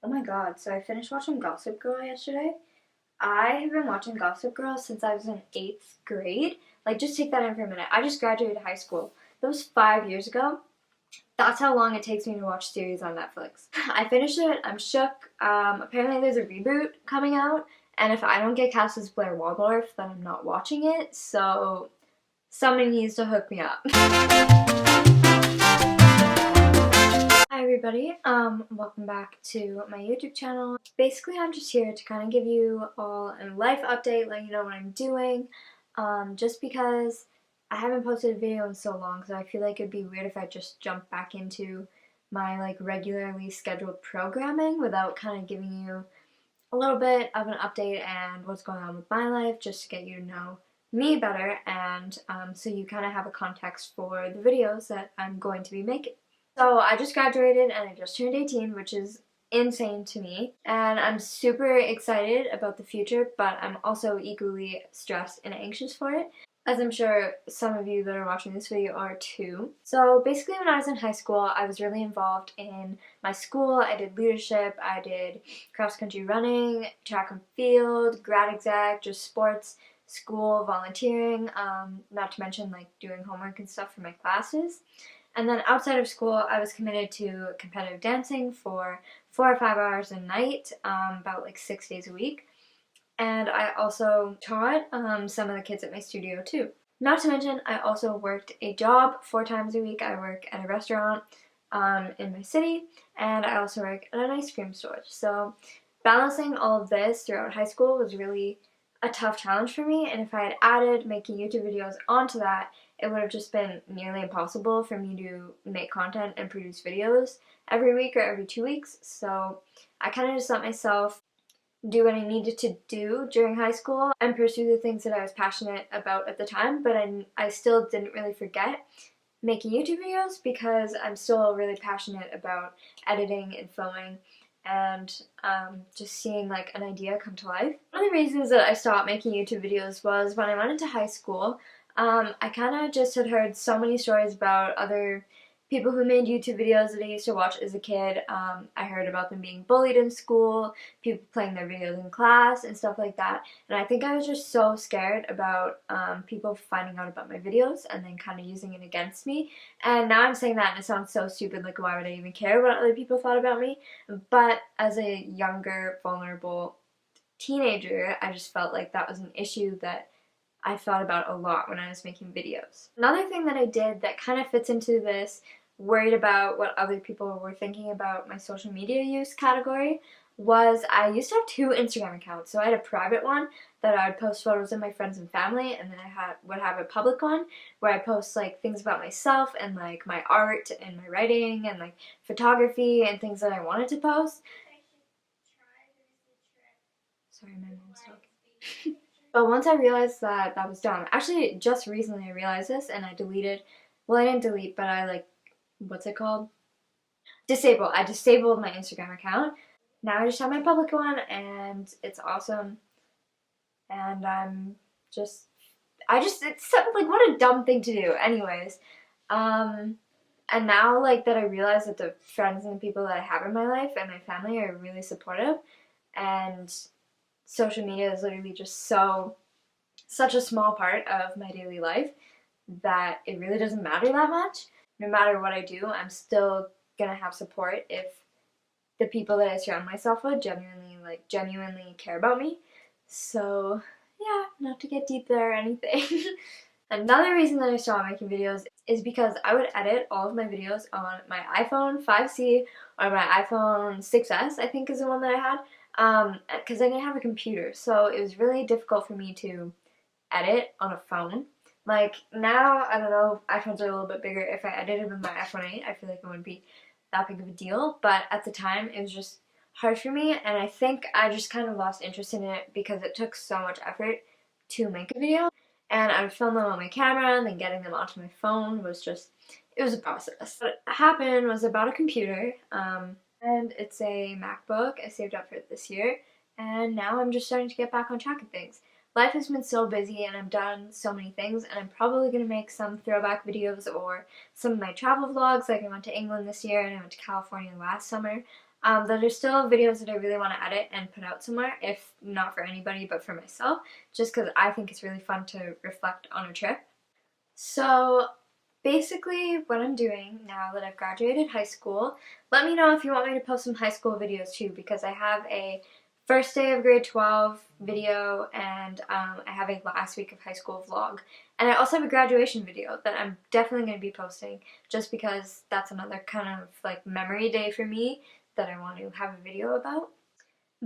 Oh my god, so I finished watching Gossip Girl yesterday. I have been watching Gossip Girl since I was in 8th grade. Like, just take that in for a minute. I just graduated high school. That was 5 years ago. That's how long it takes me to watch series on Netflix. I finished it. I'm shook. Apparently there's a reboot coming out, and if I don't get cast as Blair Waldorf, then I'm not watching it, so somebody needs to hook me up. Hi everybody, welcome back to my YouTube channel. Basically, I'm just here to kind of give you all a life update, let you know what I'm doing, just because I haven't posted a video in so long, so I feel like it'd be weird if I just jumped back into my like regularly scheduled programming without kind of giving you a little bit of an update and what's going on with my life, just to get you to know me better, and so you kind of have a context for the videos that I'm going to be making. So I just graduated and I just turned 18, which is insane to me. And I'm super excited about the future, but I'm also equally stressed and anxious for it, as I'm sure some of you that are watching this video are too. So basically when I was in high school, I was really involved in my school. I did leadership, I did cross-country running, track and field, grad exec, just sports, school, volunteering, not to mention like doing homework and stuff for my classes. And then outside of school, I was committed to competitive dancing for 4 or 5 hours a night, about like 6 days a week. And I also taught some of the kids at my studio too. Not to mention, I also worked a job 4 times a week. I work at a restaurant in my city, and I also work at an ice cream store. So balancing all of this throughout high school was really a tough challenge for me, and if I had added making YouTube videos onto that, it would have just been nearly impossible for me to make content and produce videos every week or every 2 weeks. So I kind of just let myself do what I needed to do during high school and pursue the things that I was passionate about at the time, but I still didn't really forget making YouTube videos because I'm still really passionate about editing and filming and just seeing like an idea come to life. One of the reasons that I stopped making YouTube videos was when I went into high school. I kind of just had heard so many stories about other people who made YouTube videos that I used to watch as a kid. I heard about them being bullied in school, people playing their videos in class, and stuff like that. And I think I was just so scared about people finding out about my videos and then kind of using it against me. And now I'm saying that and it sounds so stupid, like why would I even care what other people thought about me? But as a younger, vulnerable teenager, I just felt like that was an issue that I thought about a lot when I was making videos. Another thing that I did that kind of fits into this worried about what other people were thinking about my social media use category was I used to have 2 Instagram accounts. So I had a private one that I would post photos of my friends and family, and then I would have a public one where I post like things about myself and like my art and my writing and like photography and things that I wanted to post. Sorry, my mom's talking. But once I realized that that was dumb, actually just recently I realized this and I deleted, well I didn't delete, but I like, what's it called? Disable. I disabled my Instagram account. Now I just have my public one and it's awesome. And it's so, like, what a dumb thing to do. Anyways, and now like that I realize that the friends and the people that I have in my life and my family are really supportive, and social media is literally just such a small part of my daily life that it really doesn't matter that much. No matter what I do, I'm still gonna have support if the people that I surround myself with genuinely care about me. So yeah, not to get deep there or anything. Another reason that I stopped making videos is because I would edit all of my videos on my iPhone 5C or my iPhone 6S, I think is the one that I had, because I didn't have a computer, so it was really difficult for me to edit on a phone. Like now, I don't know, iPhones are a little bit bigger. If I edited with my iPhone 8, I feel like it wouldn't be that big of a deal, but at the time it was just hard for me, and I think I just kind of lost interest in it because it took so much effort to make a video, and I would film them on my camera and then getting them onto my phone was just, it was a process. What happened was about a computer, and it's a MacBook I saved up for it this year, and now I'm just starting to get back on track of things. Life has been so busy and I've done so many things, and I'm probably going to make some throwback videos or some of my travel vlogs, like I went to England this year and I went to California last summer. Those are still videos that I really want to edit and put out somewhere, if not for anybody but for myself, just because I think it's really fun to reflect on a trip. So basically what I'm doing now that I've graduated high school, let me know if you want me to post some high school videos too, because I have a first day of grade 12 video, and I have a last week of high school vlog, and I also have a graduation video that I'm definitely going to be posting, just because that's another kind of like memory day for me that I want to have a video about.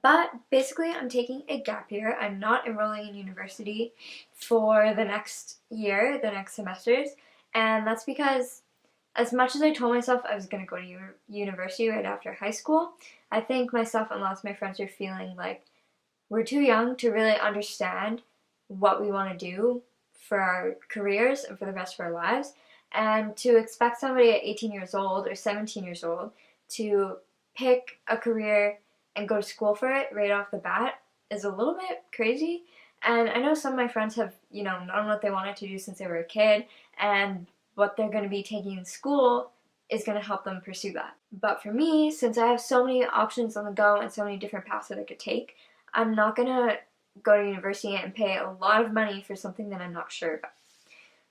But basically, I'm taking a gap year. I'm not enrolling in university for the next year, the next semesters, and that's because as much as I told myself I was going to go to university right after high school, I think myself and lots of my friends are feeling like we're too young to really understand what we want to do for our careers and for the rest of our lives. And to expect somebody at 18 years old or 17 years old to pick a career and go to school for it right off the bat is a little bit crazy. And I know some of my friends have, known what they wanted to do since they were a kid, and what they're going to be taking in school is going to help them pursue that. But for me, since I have so many options on the go and so many different paths that I could take, I'm not going to go to university and pay a lot of money for something that I'm not sure about.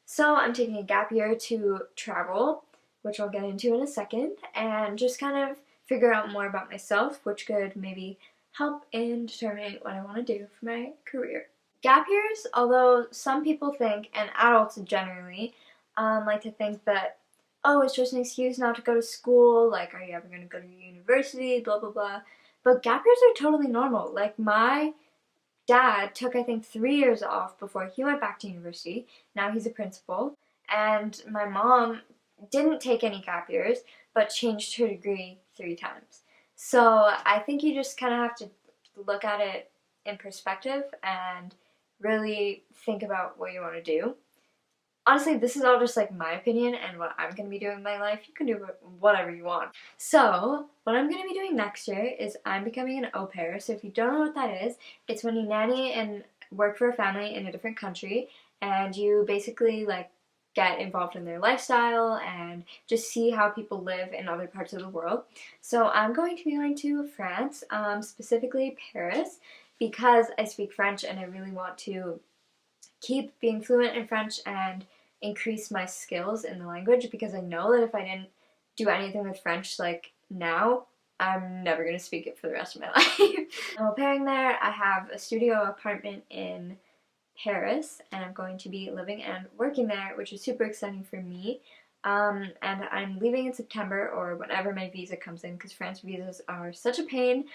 So I'm taking a gap year to travel, which I'll get into in a second, and just kind of figure out more about myself, which could maybe help in determining what I want to do for my career. Gap years, although some people think, and adults generally, like to think that, oh, it's just an excuse not to go to school, like, are you ever going to go to university, blah, blah, blah. But gap years are totally normal. Like, my dad took, I think, 3 years off before he went back to university. Now he's a principal. And my mom didn't take any gap years, but changed her degree 3 times. So I think you just kind of have to look at it in perspective and really think about what you want to do. Honestly, this is all just like my opinion and what I'm going to be doing in my life. You can do whatever you want. So, what I'm going to be doing next year is I'm becoming an au pair. So if you don't know what that is, it's when you nanny and work for a family in a different country, and you basically like get involved in their lifestyle and just see how people live in other parts of the world. So I'm going to be going to France, specifically Paris, because I speak French and I really want to keep being fluent in French and increase my skills in the language, because I know that if I didn't do anything with French like now, I'm never going to speak it for the rest of my life. I'm au pairing there. I have a studio apartment in Paris, and I'm going to be living and working there, which is super exciting for me. And I'm leaving in September, or whenever my visa comes in, because France visas are such a pain.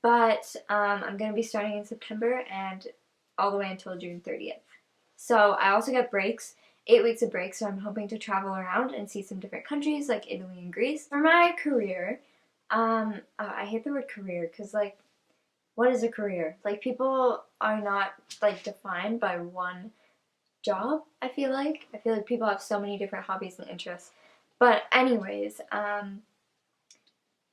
But I'm going to be starting in September and all the way until June 30th. So I also get breaks, 8 weeks of breaks, so I'm hoping to travel around and see some different countries like Italy and Greece. For my career, I hate the word career, because like, what is a career? Like, people are not like defined by one job, I feel like. People have so many different hobbies and interests. But anyways,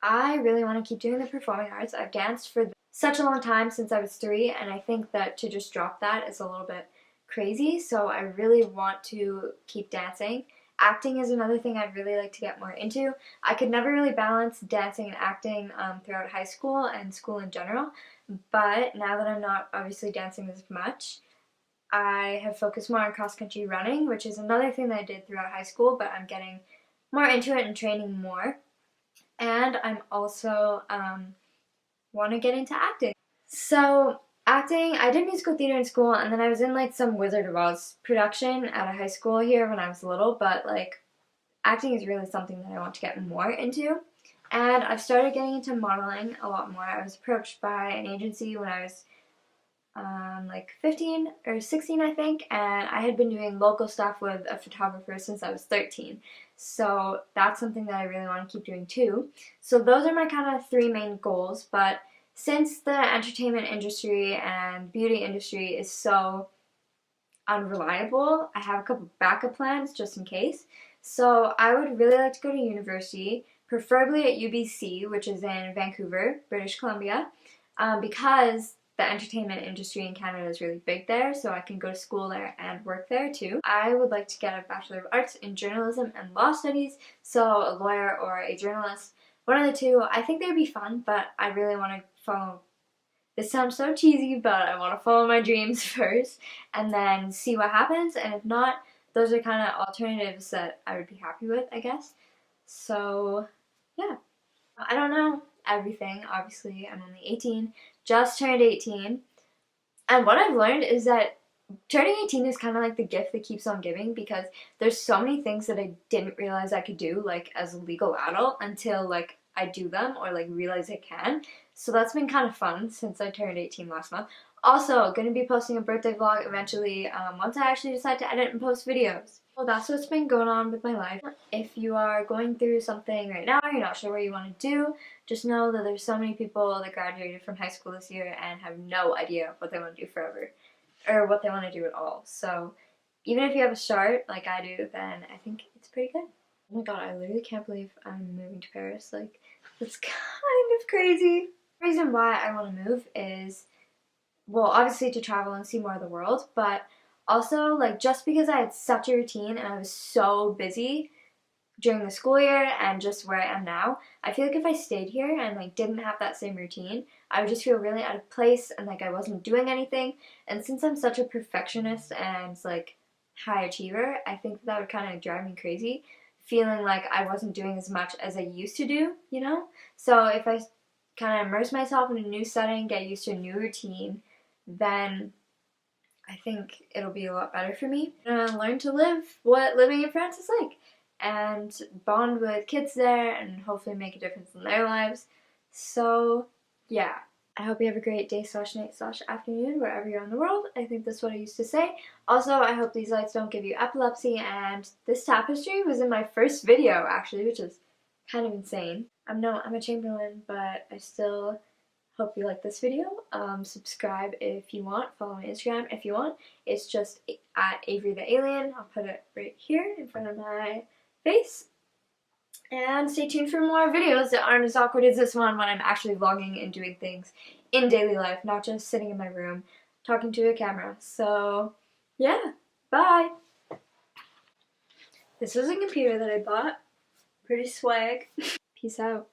I really want to keep doing the performing arts. I've danced for such a long time, since I was 3, and I think that to just drop that is a little bit crazy, so I really want to keep dancing. Acting is another thing I'd really like to get more into. I could never really balance dancing and acting throughout high school and school in general, but now that I'm not obviously dancing as much, I have focused more on cross-country running, which is another thing that I did throughout high school, but I'm getting more into it and training more. And I'm also want to get into acting. So acting, I did musical theater in school, and then I was in like some Wizard of Oz production at a high school here when I was little, but like, acting is really something that I want to get more into. And I've started getting into modeling a lot more. I was approached by an agency when I was like 15 or 16, I think, and I had been doing local stuff with a photographer since I was 13. So that's something that I really want to keep doing too. So those are my kind of 3 main goals, but since the entertainment industry and beauty industry is so unreliable, I have a couple backup plans just in case. So I would really like to go to university, preferably at UBC, which is in Vancouver, British Columbia, because the entertainment industry in Canada is really big there, so I can go to school there and work there too. I would like to get a Bachelor of Arts in Journalism and Law Studies, so a lawyer or a journalist one of the two. I think they'd be fun, but I really want to follow. This sounds so cheesy, but I want to follow my dreams first and then see what happens. And if not, those are kind of alternatives that I would be happy with, I guess. So, yeah. I don't know everything, obviously. I'm only 18, just turned 18. And what I've learned is that turning 18 is kind of like the gift that keeps on giving, because there's so many things that I didn't realize I could do, like, as a legal adult until, like, I do them or, like, realize I can. So that's been kind of fun since I turned 18 last month. Also, going to be posting a birthday vlog eventually once I actually decide to edit and post videos. Well, that's what's been going on with my life. If you are going through something right now, you're not sure what you want to do, just know that there's so many people that graduated from high school this year and have no idea what they want to do forever, or what they want to do at all. So even if you have a start, like I do, then I think it's pretty good. Oh my god, I literally can't believe I'm moving to Paris. Like, that's kind of crazy. The reason why I want to move is, well, obviously to travel and see more of the world, but also, like, just because I had such a routine and I was so busy during the school year and just where I am now, I feel like if I stayed here and, like, didn't have that same routine, I would just feel really out of place and like I wasn't doing anything. And since I'm such a perfectionist and, like, high achiever, I think that would kind of drive me crazy, feeling like I wasn't doing as much as I used to do, you know? So if I kind of immerse myself in a new setting, get used to a new routine, then I think it'll be a lot better for me. I'm gonna learn to live what living in France is like, and bond with kids there and hopefully make a difference in their lives. So yeah, I hope you have a great day slash night slash afternoon wherever you're in the world. I think that's what I used to say. Also, I hope these lights don't give you epilepsy, and this tapestry was in my first video actually, which is kind of insane. I'm a Chamberlain, but I still hope you like this video. Subscribe if you want. Follow my Instagram if you want. It's just at averythealien. I'll put it right here in front of my face. And stay tuned for more videos that aren't as awkward as this one, when I'm actually vlogging and doing things in daily life, not just sitting in my room talking to a camera. So yeah, bye! This was a computer that I bought. Pretty swag. Peace out.